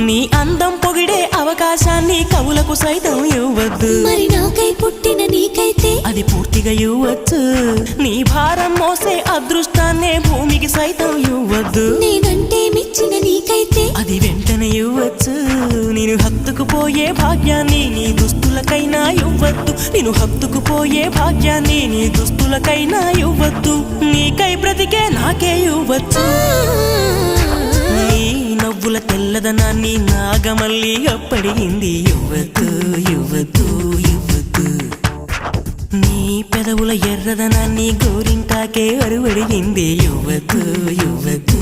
నీ అందం పొగిడే అవకాశాన్ని కవులకు సైతం ఇవ్వద్దు. మరి నాకై పుట్టిన నీకైతే అది పూర్తిగా ఇవ్వచ్చు. నీ భారం మోసే అదృష్టాన్నే భూమికి సైతం ఇవ్వద్దు. నేనంటే మెచ్చిన నీకైతే అది వెంటనే ఇవ్వచ్చు. నేను హత్తుకుపోయే భాగ్యాన్ని నీ దుస్తులకైనా ఇవ్వద్దు. నేను హత్తుకుపోయే భాగ్యాన్ని నీ దుస్తులకైనా ఇవ్వద్దు. నీకై బ్రతికే నాకే ఇవ్వచ్చు. నీ నవ్వుల తెల్లదనాన్ని నాగమల్లి అప్పడిగింది. ఇవ్వద్దు ఇవ్వద్దు ఇవ్వద్దు. నీ పెదవుల ఎర్రదనాన్ని గోరింటాకే అరువడిగింది. ఇవ్వద్దు ఇవ్వద్దు.